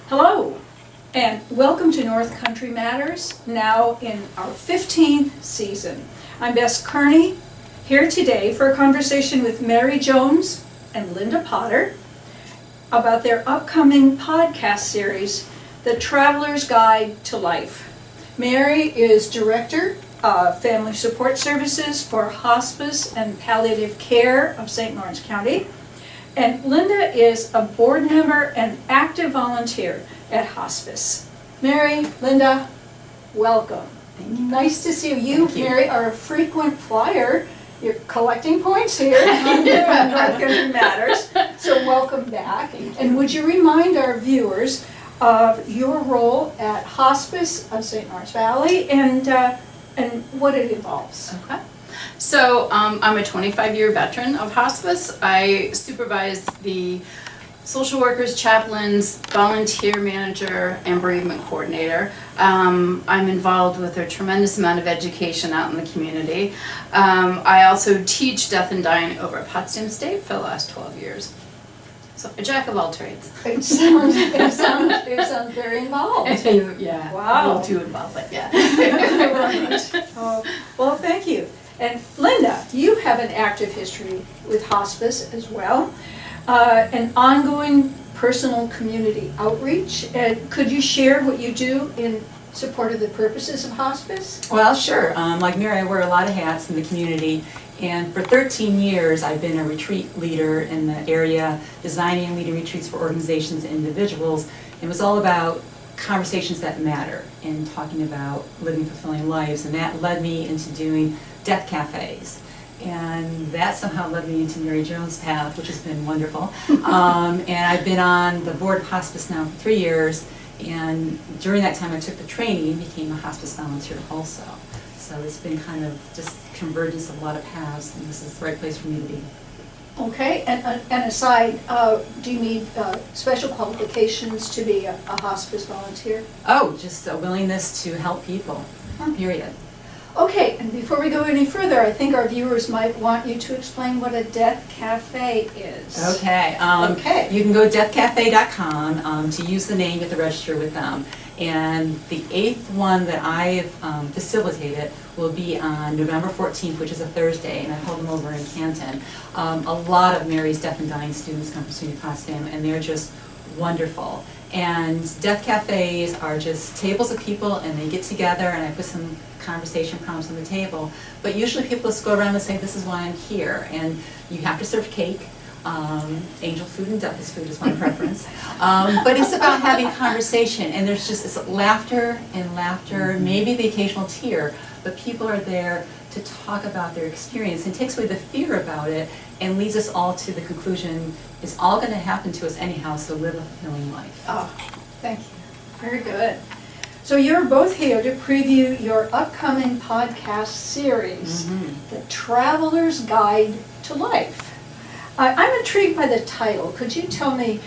Hello, and welcome to North Country Matters, now in our 15th season. I'm Bess Kearney, here today for a conversation with Mary Jones and Linda Potter about their upcoming podcast series, The Traveler's Guide to Life. Mary is Director of Family Support Services for Hospice and Palliative Care of St. Lawrence County. And Linda is a board member and active volunteer at Hospice. Mary, Linda, welcome. Thank you. Nice to see you. Thank you. Mary, are a frequent flyer. You're collecting points here on North Country Matters. So welcome back. And would you remind our viewers of your role at Hospice of St. Lawrence Valley and what it involves? Okay. So I'm a 25-year veteran of hospice. I supervise the social workers, chaplains, volunteer manager, and bereavement coordinator. I'm involved with a tremendous amount of education out in the community. I also teach death and dying over at Potsdam State for the last 12 years. So a jack of all trades. It sounds very involved. Yeah. Wow. A little too involved, but yeah. Right. Oh, well, thank you. And Linda, you have an active history with hospice as well, an ongoing personal community outreach. And could you share what you do in support of the purposes of hospice? Well, sure. Like Mary, I wear a lot of hats in the community, and for 13 years I've been a retreat leader in the area, designing and leading retreats for organizations and individuals. It was all about conversations that matter and talking about living fulfilling lives, and that led me into doing death cafes. And that somehow led me into Mary Jones' path, which has been wonderful. And I've been on the board of hospice now for 3 years, and during that time I took the training, became a hospice volunteer also. So it's been kind of just convergence of a lot of paths, and this is the right place for me to be. Okay, and aside, do you need special qualifications to be a hospice volunteer? Oh, just a willingness to help people, period. Okay, and before we go any further, I think our viewers might want you to explain what a death cafe is. Okay. Okay. You can go to deathcafe.com to use the name, you have to register with them. And the 8th one that I've facilitated will be on November 14th, which is a Thursday, and I hold them over in Canton. A lot of Mary's Death and Dying students come from SUNY Potsdam, and they're just wonderful. And death cafes are just tables of people, and they get together, and I put some conversation prompts on the table. But usually people just go around and say, this is why I'm here. And you have to serve cake. Angel food and devil's food is my preference. But it's about having conversation, and there's just it's laughter and laughter, maybe the occasional tear, but people are there to talk about their experience and takes away the fear about it and leads us all to the conclusion it's all going to happen to us anyhow, so live a fulfilling life. Oh, thank you. Very good. So you're both here to preview your upcoming podcast series, The Traveler's Guide to Life. I'm intrigued by the title. Could you tell me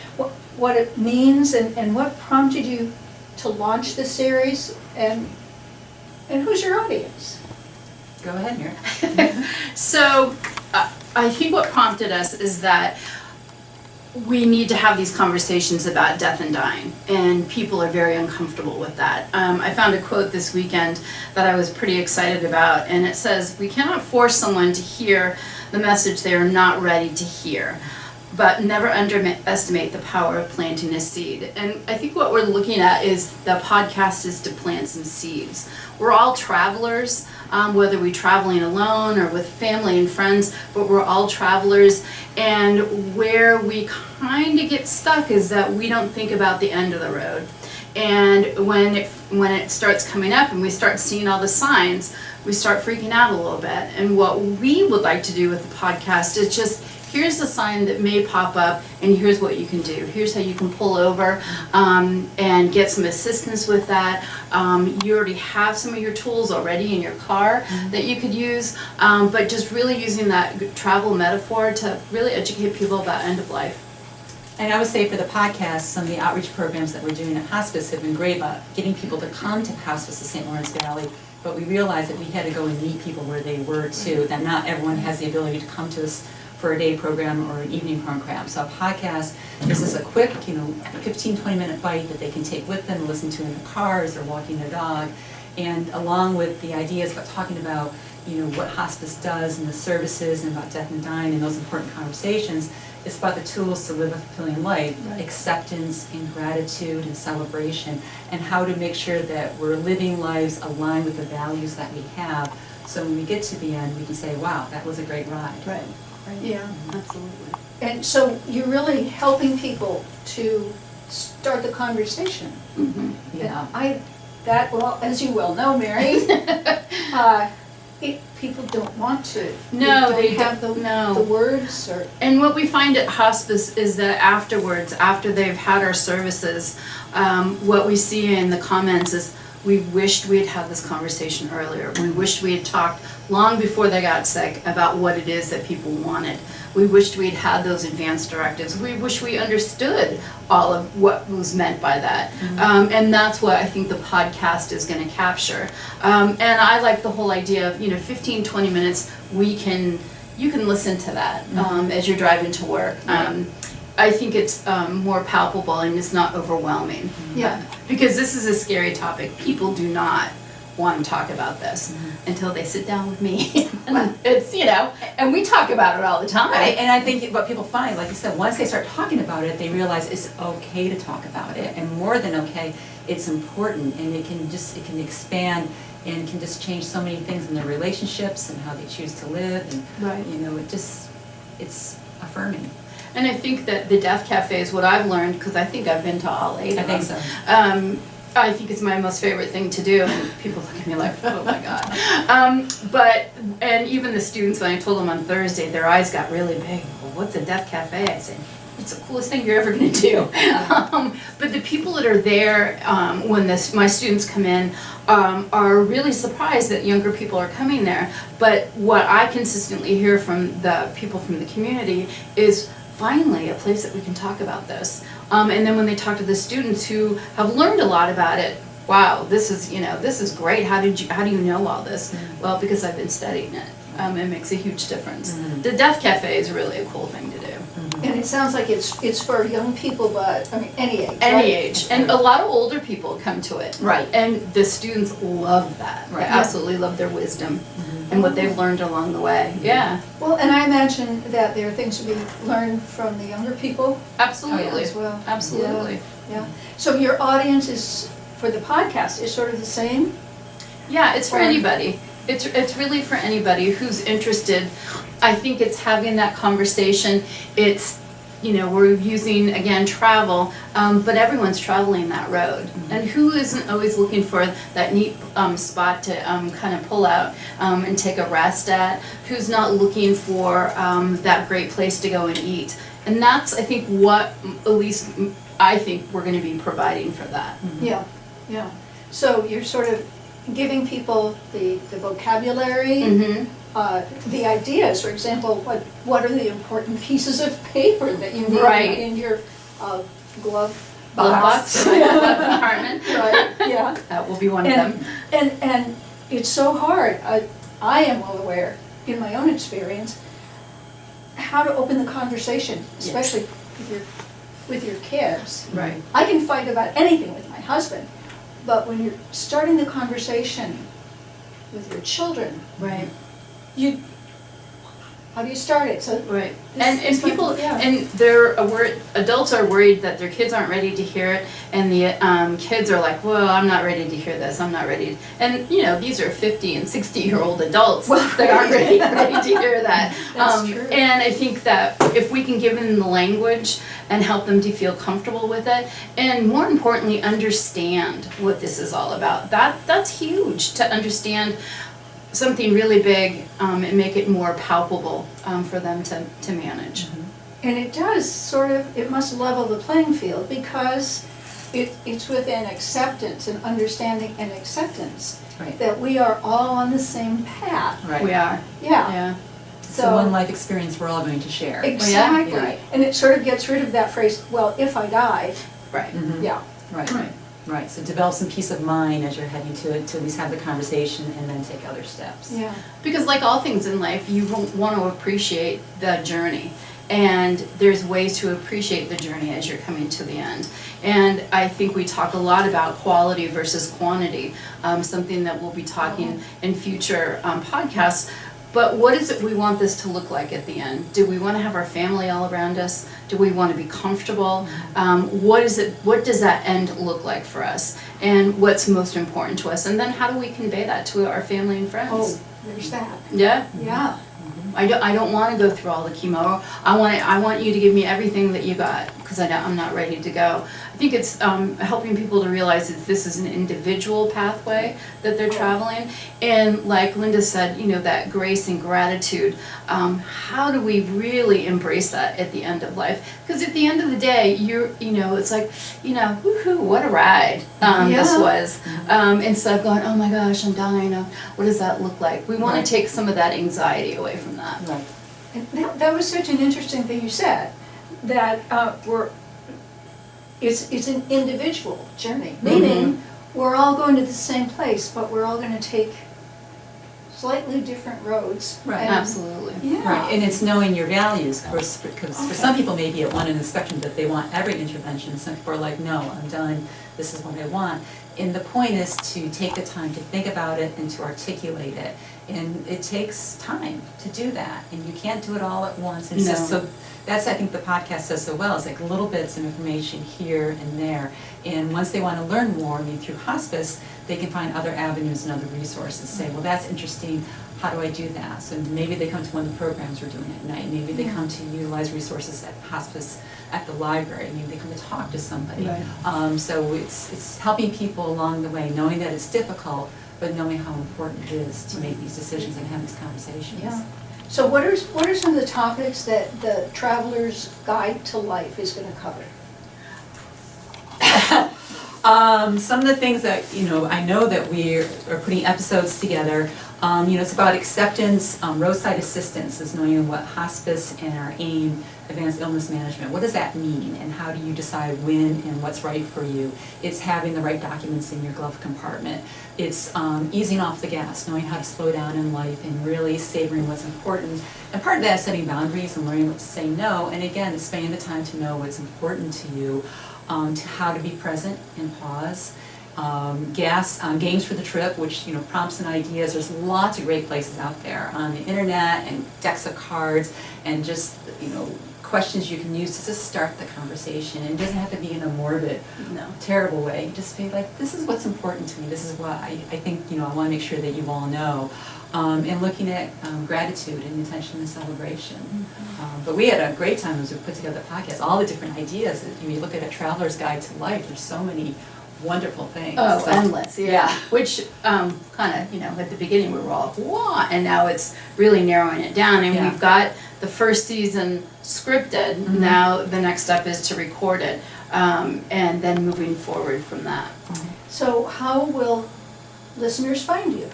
what it means and what prompted you to launch the series and who's your audience? Go ahead, Mary. So I think what prompted us is that we need to have these conversations about death and dying, and people are very uncomfortable with that. I found a quote this weekend that I was pretty excited about, and it says, "We cannot force someone to hear the message they are not ready to hear, but never underestimate the power of planting a seed." And I think what we're looking at is the podcast is to plant some seeds. We're all travelers, whether we're traveling alone or with family and friends, but we're all travelers. And where we kind of get stuck is that we don't think about the end of the road. And when it starts coming up and we start seeing all the signs, we start freaking out a little bit. And what we would like to do with the podcast is just, here's the sign that may pop up, and here's what you can do. Here's how you can pull over and get some assistance with that. You already have some of your tools already in your car that you could use, but just really using that travel metaphor to really educate people about end of life. And I would say for the podcast, some of the outreach programs that we're doing at Hospice have been great about getting people to come to Hospice of St. Lawrence Valley, but we realized that we had to go and meet people where they were too, that not everyone has the ability to come to us for a day program or an evening program. So a podcast is just a quick, 15, 20-minute bite that they can take with them, listen to in the car as they're walking their dog. And along with the ideas about talking about, what hospice does and the services and about death and dying and those important conversations, it's about the tools to live a fulfilling life, Right. acceptance and gratitude and celebration, and how to make sure that we're living lives aligned with the values that we have. So when we get to the end, we can say, wow, that was a great ride. Right. Yeah. Absolutely. And so you're really helping people to start the conversation. Mm-hmm. Yeah. Well, as you well know, Mary, people don't want to. No, they don't have no. the words or. And what we find at hospice is that afterwards, after they've had our services, what we see in the comments is, we wished we had had this conversation earlier. We wished we had talked long before they got sick about what it is that people wanted. We wished we had had those advanced directives. We wish we understood all of what was meant by that. And that's what I think the podcast is going to capture. And I like the whole idea of, 15, 20 minutes, you can listen to that as you're driving to work. I think it's more palpable and it's not overwhelming. Yeah. Because this is a scary topic. People do not want to talk about this until they sit down with me. And it's, and we talk about it all the time. Right, and I think what people find, like you said, once they start talking about it, they realize it's okay to talk about it, and more than okay, it's important, and it can expand and can just change so many things in their relationships and how they choose to live, and Right. it's affirming. And I think that the Death Cafe is what I've learned, because I think I've been to all 8 I of think them. so. I think it's my most favorite thing to do, and people look at me like, oh my God. And even the students, when I told them on Thursday, their eyes got really big. Well, what's a Death Cafe? I said, it's the coolest thing you're ever gonna do. But the people that are there, when my students come in, are really surprised that younger people are coming there. But what I consistently hear from the people from the community is, finally, a place that we can talk about this. And then when they talk to the students who have learned a lot about it, wow, this is great. How do you know all this? Well, because I've been studying it. It makes a huge difference. The Death Cafe is really a cool thing to do. And it sounds like it's for young people, but, any age, Any right? age. And a lot of older people come to it. Right. And the students love that. Right. They absolutely love their wisdom and what they've learned along the way. Yeah, Well, and I imagine that there are things to be learned from the younger people absolutely. as well. Absolutely. Yeah. So your audience for the podcast is sort of the same? Yeah, it's for Or- anybody. It's really for anybody who's interested. I think it's having that conversation. It's, we're using, again, travel, but everyone's traveling that road. And who isn't always looking for that neat spot to kind of pull out and take a rest at? Who's not looking for that great place to go and eat? And that's, I think, what, at least I think we're going to be providing for that. Yeah, yeah. So you're sort of giving people the vocabulary, the ideas. For example, what are the important pieces of paper that you need Right. in your glove Glove box? box in my glove compartment. Right, yeah. That will be one of them. And it's so hard. I am well aware, in my own experience, how to open the conversation, especially with your kids. Right. I can fight about anything with my husband, but when you're starting the conversation with your children, Right. how do you start it? So Right. This And is like- people, yeah. and adults are worried that their kids aren't ready to hear it, and the kids are like, well, I'm not ready to hear this, I'm not ready. And, these are 50 and 60-year-old adults that aren't ready to hear that. That's true. And I think that if we can give them the language and help them to feel comfortable with it, and more importantly, understand what this is all about, that's huge, to understand something really big and make it more palpable for them to manage. And it does it must level the playing field because it's within acceptance and understanding and acceptance Right. that we are all on the same path. Right. We are, Yeah, yeah. It's the one life experience we're all going to share. exactly. Right. And it sort of gets rid of that phrase, well, if I die, Right. Mhm. yeah. Right. Right. Right, so develop some peace of mind as you're heading to it, to at least have the conversation and then take other steps. Yeah. Because like all things in life, you want to appreciate the journey. And there's ways to appreciate the journey as you're coming to the end. And I think we talk a lot about quality versus quantity, something that we'll be talking in future podcasts. But what is it we want this to look like at the end? Do we want to have our family all around us? Do we want to be comfortable? What does that end look like for us? And what's most important to us? And then how do we convey that to our family and friends? Oh, there's that. Yeah. Yeah. I don't want to go through all the chemo. I want you to give me everything that you got, because I'm not ready to go. I think it's helping people to realize that this is an individual pathway that they're traveling. And like Linda said, that grace and gratitude, how do we really embrace that at the end of life? Because at the end of the day, it's like, woohoo, what a ride this was. Instead of going, oh my gosh, I'm dying, what does that look like? We want to take some of that anxiety away from that. Right. And that was such an interesting thing you said, that it's an individual journey, meaning we're all going to the same place, but we're all going to take slightly different roads. Right. And- Absolutely. Yeah. Right, and it's knowing your values, of course, because for some people maybe at one end of the spectrum that they want every intervention, some people are like, no, I'm done, this is what I want. And the point is to take the time to think about it and to articulate it. And it takes time to do that, and you can't do it all at once. And it's just No. so, that's, I think the podcast does so well, it's like little bits of information here and there. And once they want to learn more, through hospice, they can find other avenues and other resources, say, well, that's interesting, how do I do that? So maybe they come to one of the programs we're doing at night, maybe they come to utilize resources at hospice at the library, maybe they come to talk to somebody. Right. So it's helping people along the way, knowing that it's difficult, but knowing how important it is to make these decisions and have these conversations. Yeah. So what are some of the topics that the Traveler's Guide to Life is going to cover? Some of the things that, I know that we are putting episodes together, it's about acceptance, roadside assistance is knowing what hospice and our AIM, advanced illness management, what does that mean, and how do you decide when and what's right for you? It's having the right documents in your glove compartment. It's easing off the gas, knowing how to slow down in life and really savoring what's important. And part of that is setting boundaries and learning what to say no, and again, it's spending the time to know what's important to you, to how to be present and pause. Games for the trip, which prompts and ideas. There's lots of great places out there on the internet and decks of cards and just questions you can use to just start the conversation. And it doesn't have to be in a morbid, terrible way. Just be like, this is what's important to me. This is what I think I want to make sure that you all know. And looking at gratitude and intention and celebration. But we had a great time as we put together the podcast. All the different ideas. When you look at a Traveler's Guide to Life, there's so many wonderful things. Oh, So- endless, yeah. Which kind of, at the beginning we were all, what? And now it's really narrowing it down. And Yeah. we've got the first season scripted. Now the next step is to record it, and then moving forward from that. So how will listeners find you?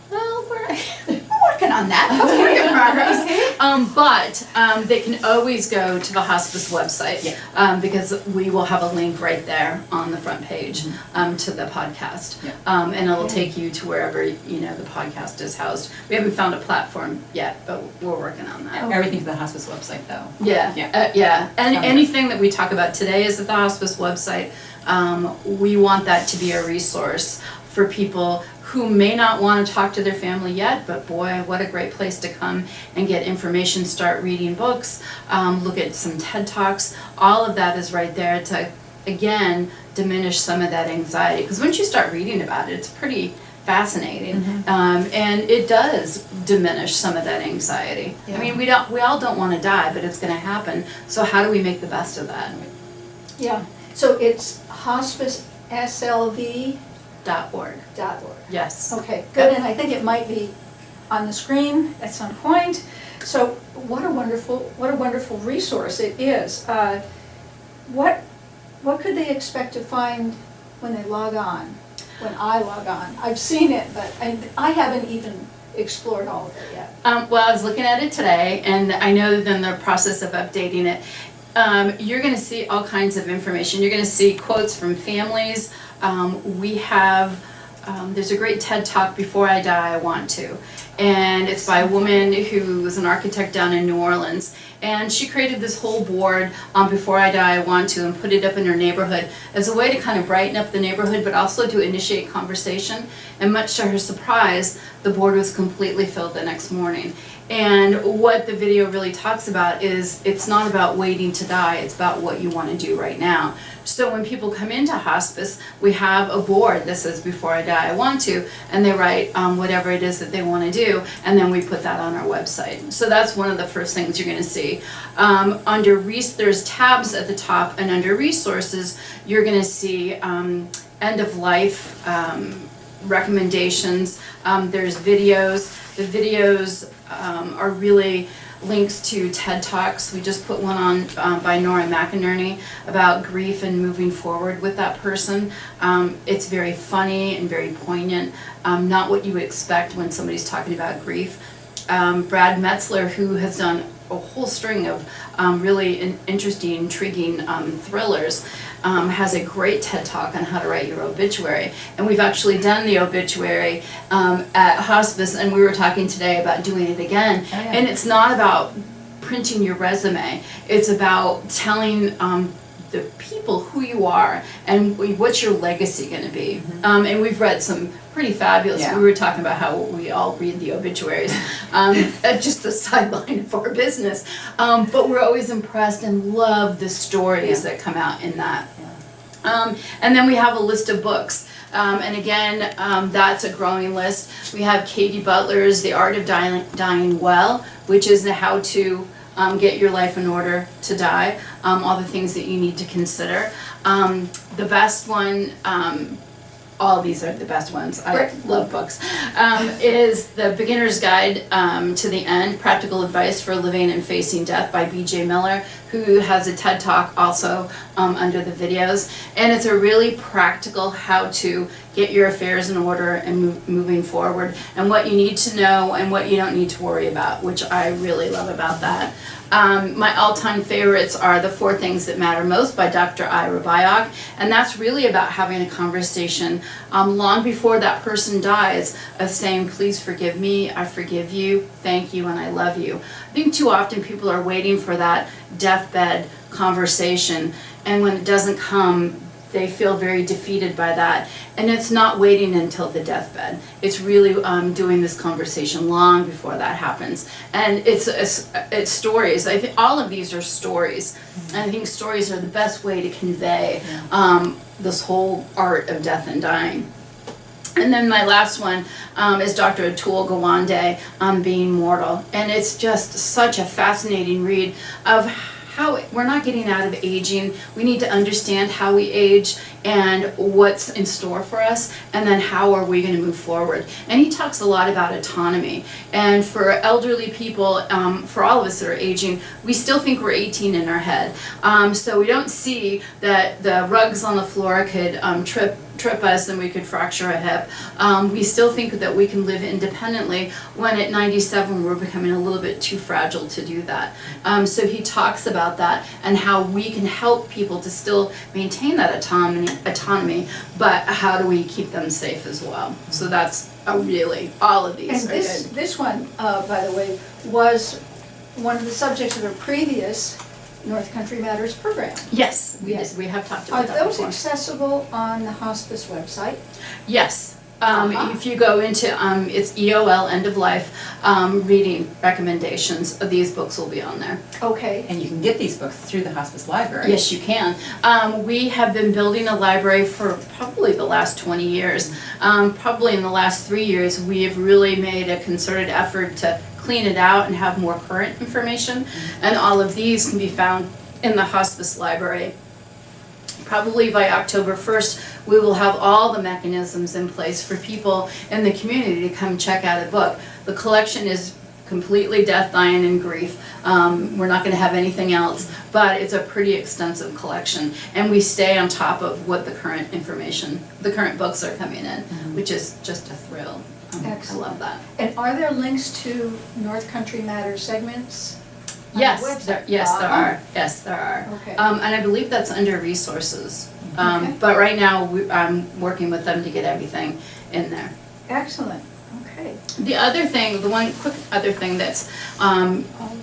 Well, we're working on that. That's work in progress. But they can always go to the hospice website, because we will have a link right there on the front page to the podcast, and it'll take you to wherever the podcast is housed. We haven't found a platform yet, but we're working on that. Everything's the hospice website, though. Yeah. And anything that we talk about today is at the hospice website. We want that to be a resource for people who may not want to talk to their family yet, but boy, what a great place to come and get information, start reading books, look at some TED Talks. All of that is right there to, again, diminish some of that anxiety. Because once you start reading about it, it's pretty fascinating, and it does diminish some of that anxiety. I mean, we all don't want to die, but it's going to happen. So how do we make the best of that? Yeah. So it's hospiceslv.org. .org. Yes. Okay, good, and I think it might be on the screen at some point. So what a wonderful resource it is. What could they expect to find when they log on, when I log on? I've seen it, but I haven't even explored all of it yet. Well, I was looking at it today, and I know that in the process of updating it, You're going to see all kinds of information. You're going to see quotes from families. We have, there's a great TED Talk, Before I Die, I Want To. And it's by a woman who was an architect down in New Orleans. And she created this whole board on Before I Die, I Want To, and put it up in her neighborhood as a way to kind of brighten up the neighborhood, but also to initiate conversation. And much to her surprise, the board was completely filled the next morning. And what the video really talks about is it's not about waiting to die, it's about what you want to do right now. So when people come into hospice, we have a board that says, Before I Die, I Want To, and they write whatever it is that they want to do, and then we put that on our website. So that's one of the first things you're going to see. There's tabs at the top, and under resources, you're going to see end of life recommendations. There's videos. The videos are really links to TED Talks. We just put one on by Nora McInerney about grief and moving forward with that person. It's very funny and very poignant, not what you would expect when somebody's talking about grief. Brad Metzler, who has done a whole string of really interesting, intriguing thrillers, has a great TED Talk on how to write your obituary. And we've actually done the obituary at hospice, and we were talking today about doing it again. Oh, yeah. And it's not about printing your resume, it's about telling the people who you are and what's your legacy going to be. Mm-hmm. And we've read some pretty fabulous, we were talking about how we all read the obituaries, just the sideline of our business, but we're always impressed and love the stories that come out in that. And then we have a list of books. And again, that's a growing list. We have Katie Butler's The Art of Dying Well, which is the how to get your life in order to die, all the things that you need to consider. The best one, all these are the best ones, I love books, is The Beginner's Guide to the End, Practical Advice for Living and Facing Death by B.J. Miller, who has a TED Talk also under the videos. And it's a really practical how to get your affairs in order and moving forward, and what you need to know and what you don't need to worry about, which I really love about that. My all-time favorites are The 4 Things That Matter Most by Dr. Ira Byock, and that's really about having a conversation long before that person dies of saying, please forgive me, I forgive you, thank you, and I love you. I think too often people are waiting for that deathbed conversation, and when it doesn't come, they feel very defeated by that. And it's not waiting until the deathbed. It's really doing this conversation long before that happens. And it's stories. I think all of these are stories. And I think stories are the best way to convey this whole art of death and dying. And then my last one is Dr. Atul Gawande on Being Mortal. And it's just such a fascinating read of how we're not getting out of aging. We need to understand how we age and what's in store for us, and then how are we going to move forward. And he talks a lot about autonomy. And for elderly people, for all of us that are aging, we still think we're 18 in our head. So we don't see that the rugs on the floor could trip us and we could fracture a hip. We still think that we can live independently, when at 97 we're becoming a little bit too fragile to do that. So he talks about that and how we can help people to still maintain that autonomy, but how do we keep them safe as well? So that's really, all of these and are good. This one, by the way, was one of the subjects of a previous North Country Matters program. Yes, we have talked about that Are those before. accessible on the hospice website? Yes. If you go into it's EOL End of Life reading recommendations, these books will be on there. Okay. And you can get these books through the hospice library. Yes, you can. We have been building a library for probably the last 20 years. Probably in the last 3 years, we have really made a concerted effort to clean it out and have more current information. And all of these can be found in the hospice library. Probably by October 1st, we will have all the mechanisms in place for people in the community to come check out a book. The collection is completely death, dying, and grief. We're not going to have anything else, but it's a pretty extensive collection. And we stay on top of what the current information, the current books are coming in, which is just a thrill. I love that. And are there links to North Country Matters segments? the Yes, website? there Uh-huh. are. Yes, there are. Okay. And I believe that's under resources. Okay. But right now, I'm working with them to get everything in there. Excellent, okay. The one quick other thing that's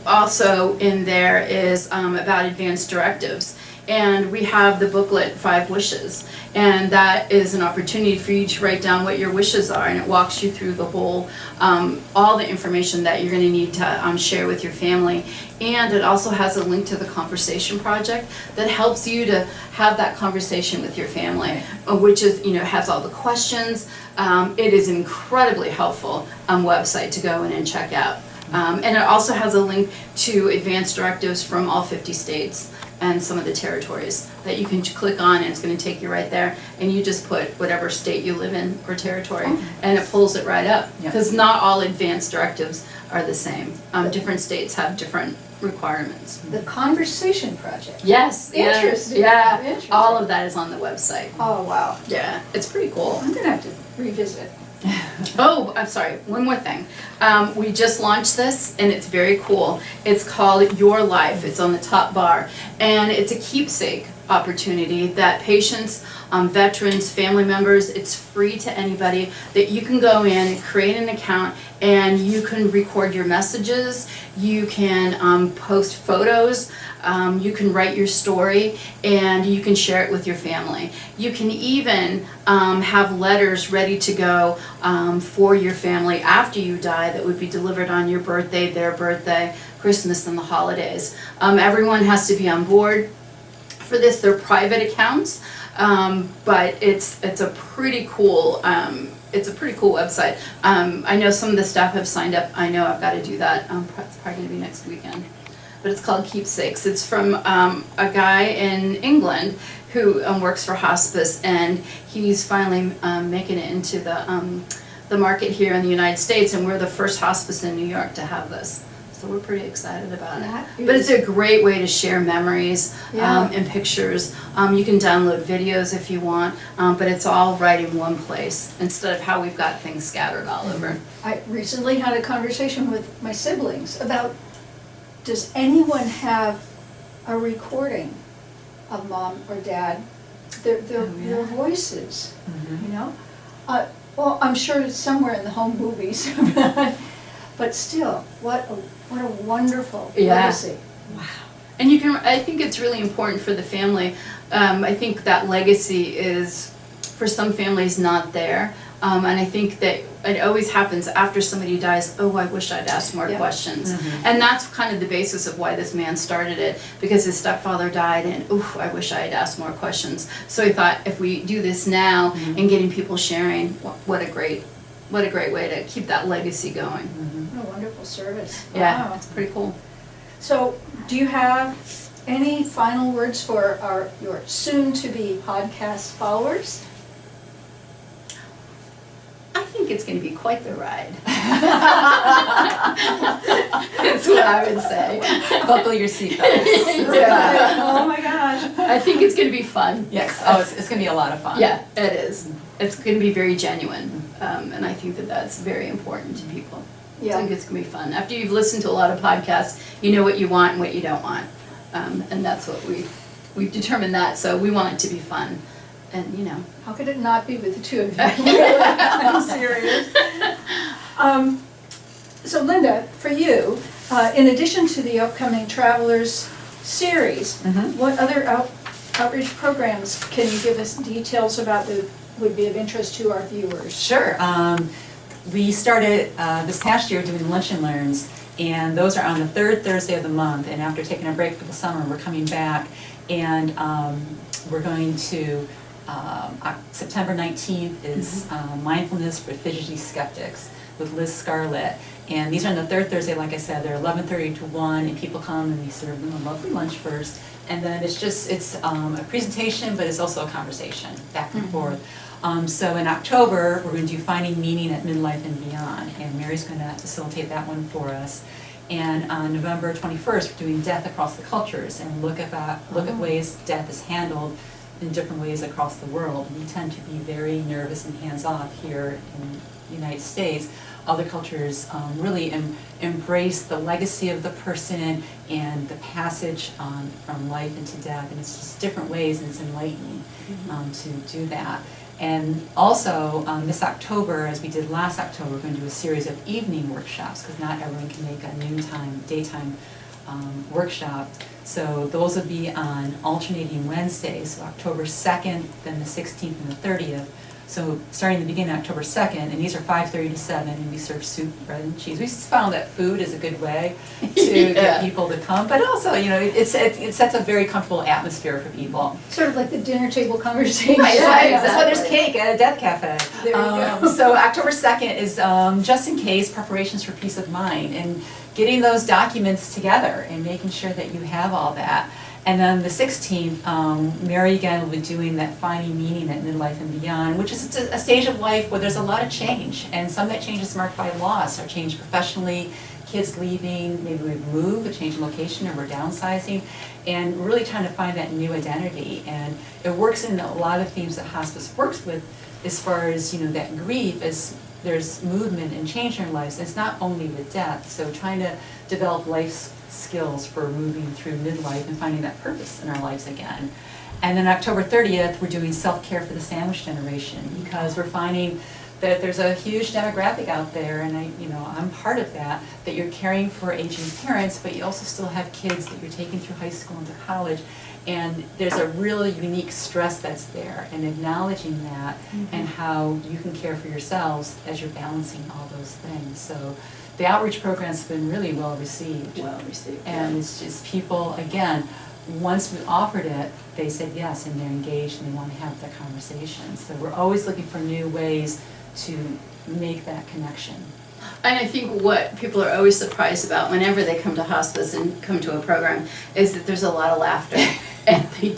also in there is about advanced directives. And we have the booklet, 5 Wishes. And that is an opportunity for you to write down what your wishes are. And it walks you through the whole, all the information that you're going to need to share with your family. And it also has a link to the Conversation Project that helps you to have that conversation with your family, which is, has all the questions. It is an incredibly helpful website to go in and check out. And it also has a link to advanced directives from all 50 states and some of the territories that you can click on, and it's going to take you right there, and you just put whatever state you live in or territory, and it pulls it right up. Because not all advanced directives are the same. Different states have different requirements. The Conversation Project. Yes. Interesting. Yeah. Interesting. All of that is on the website. Oh, wow. Yeah, it's pretty cool. I'm gonna have to revisit. Oh, I'm sorry, one more thing. We just launched this and it's very cool. It's called Your Life. It's on the top bar. And it's a keepsake opportunity that patients, veterans, family members, it's free to anybody, that you can go in and create an account and you can record your messages, you can post photos, you can write your story, and you can share it with your family. You can even have letters ready to go for your family after you die that would be delivered on your birthday, their birthday, Christmas, and the holidays. Everyone has to be on board for this. They're private accounts, but it's a pretty cool website. I know some of the staff have signed up. I know I've got to do that. It's probably going to be next weekend. But it's called Keepsakes. It's from a guy in England who works for Hospice, and he's finally making it into the market here in the United States, and we're the first hospice in New York to have this. So we're pretty excited about it. But it's a great way to share memories and pictures. You can download videos if you want, but it's all right in one place instead of how we've got things scattered all over. I recently had a conversation with my siblings about, does anyone have a recording of mom or dad, their voices, you know? Well, I'm sure it's somewhere in the home movies, but still, what a wonderful legacy. Wow. And I think it's really important for the family. I think that legacy is, for some families, not there. And I think that it always happens after somebody dies, oh, I wish I'd asked more questions. And that's kind of the basis of why this man started it, because his stepfather died and, oof, I wish I had asked more questions. So he thought, if we do this now and getting people sharing, what a great way to keep that legacy going. What a wonderful service. Yeah, Wow. it's pretty cool. So, do you have any final words for your soon-to-be podcast followers? I think it's going to be quite the ride. That's what I would say. Buckle your seatbelts. Yeah. Oh my gosh. I think it's going to be fun. Yes, oh, it's going to be a lot of fun. Yeah, it is. It's going to be very genuine, and I think that that's very important to people. I think it's going to be fun. After you've listened to a lot of podcasts, you know what you want and what you don't want, and that's what we've determined that. So we want it to be fun, and How could it not be with the two of you? I'm serious. So Linda, for you, in addition to the upcoming Travelers series, what other outreach programs can you give us details about that would be of interest to our viewers? Sure. We started this past year doing lunch and learns, and those are on the third Thursday of the month. And after taking a break for the summer, we're coming back, and we're going to September 19th is Mindfulness for Fidgety Skeptics with Liz Scarlett. And these are on the third Thursday, like I said, they're 11:30 to 1, and people come and we serve them a lovely lunch first. And then it's a presentation, but it's also a conversation back and forth. So in October, we're going to do Finding Meaning at Midlife and Beyond, and Mary's going to facilitate that one for us. And on November 21st, we're doing Death Across the Cultures, and look at ways death is handled in different ways across the world. We tend to be very nervous and hands-off here in the United States. Other cultures really embrace the legacy of the person and the passage from life into death, and it's just different ways, and it's enlightening to do that. And also, this October, as we did last October, we're going to do a series of evening workshops, because not everyone can make a noontime, daytime workshop. So those will be on alternating Wednesdays, so October 2nd, then the 16th and the 30th. So starting the beginning of October 2nd, and these are 5:30 to 7, and we serve soup, bread, and cheese. We just found that food is a good way to get people to come, but also, you know, it sets a very comfortable atmosphere for people. Sort of like the dinner table conversation. Right, that's why there's Exactly. cake at a Death Cafe. There you go. So October 2nd is just in case preparations for peace of mind, and getting those documents together and making sure that you have all that. And then the 16th, Mary again will be doing that finding meaning at midlife and beyond, which is a stage of life where there's a lot of change, and some of that change is marked by loss, or change professionally, kids leaving, maybe we've moved, a change in location, or we're downsizing, and really trying to find that new identity. And it works in a lot of themes that hospice works with, as far as, you know, that grief is. There's movement and change in our lives. It's not only with death, so trying to develop life skills for moving through midlife and finding that purpose in our lives again. And then October 30th, we're doing self-care for the sandwich generation, because we're finding that there's a huge demographic out there, and I'm part of that you're caring for aging parents, but you also still have kids that you're taking through high school into college. And there's a really unique stress that's there, and acknowledging that and how you can care for yourselves as you're balancing all those things. So the outreach programs have been really well received. Well received. And it's just people, again, once we offered it, they said yes, and they're engaged and they want to have the conversation. So we're always looking for new ways to make that connection. And I think what people are always surprised about whenever they come to hospice and come to a program is that there's a lot of laughter. And they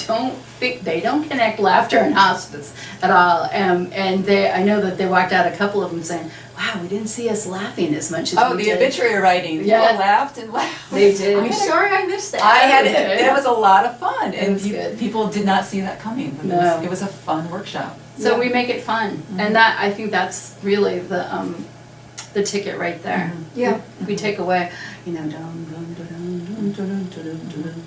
don't connect laughter and hospice at all. And I know that they walked out, a couple of them saying, wow, we didn't see us laughing as much as we the did. obituary writing. Yeah. People laughed and laughed. They did. I'm sorry I missed that. I had it. It was a lot of fun, It and was good. people did not see that coming. But No. it was a fun workshop. So we make it fun. And that, I think that's really the ticket right there. Yeah. We take away, dun, dun, dun, dun, dun, dun, dun, dun, dun,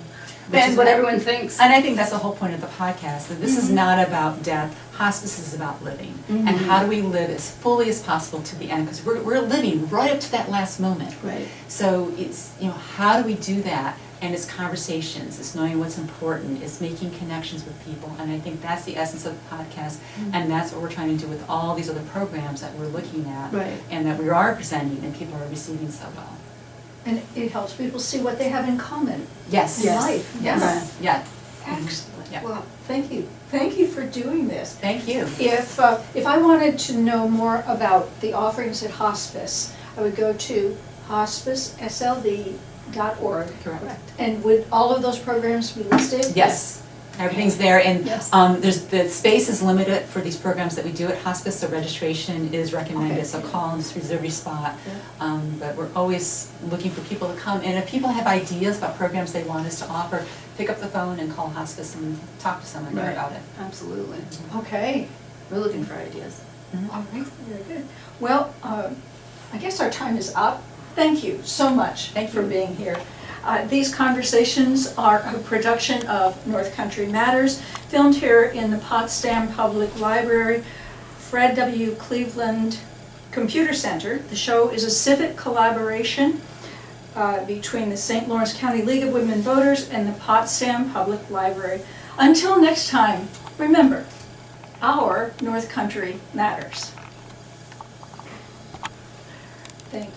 which is what everyone thinks. And I think that's the whole point of the podcast, that this is not about death. Hospice is about living. And how do we live as fully as possible to the end? Because we're living right up to that last moment. Right. So it's, how do we do that? And it's conversations, it's knowing what's important, it's making connections with people. And I think that's the essence of the podcast. And that's what we're trying to do with all these other programs that we're looking at. Right. And that we are presenting and people are receiving so well. And it helps people see what they have in common. Yes. Yes. Life. Yes. Right. Yeah. Excellent. Yeah. Well, thank you. Thank you for doing this. Thank you. If I wanted to know more about the offerings at hospice, I would go to hospicesld.org. Correct. And would all of those programs be listed? Yes. Everything's there, and Yes. the space is limited for these programs that we do at hospice, so registration is recommended, Okay. so call and just reserve your spot. Yeah. But we're always looking for people to come, and if people have ideas about programs they want us to offer, pick up the phone and call hospice and talk to someone there Right. about it. Absolutely. Okay. We're looking for ideas. All right, very good. Well, I guess our time is up. Thank you so much for being here. These conversations are a production of North Country Matters, filmed here in the Potsdam Public Library, Fred W. Cleveland Computer Center. The show is a civic collaboration between the St. Lawrence County League of Women Voters and the Potsdam Public Library. Until next time, remember, our North Country matters. Thank you.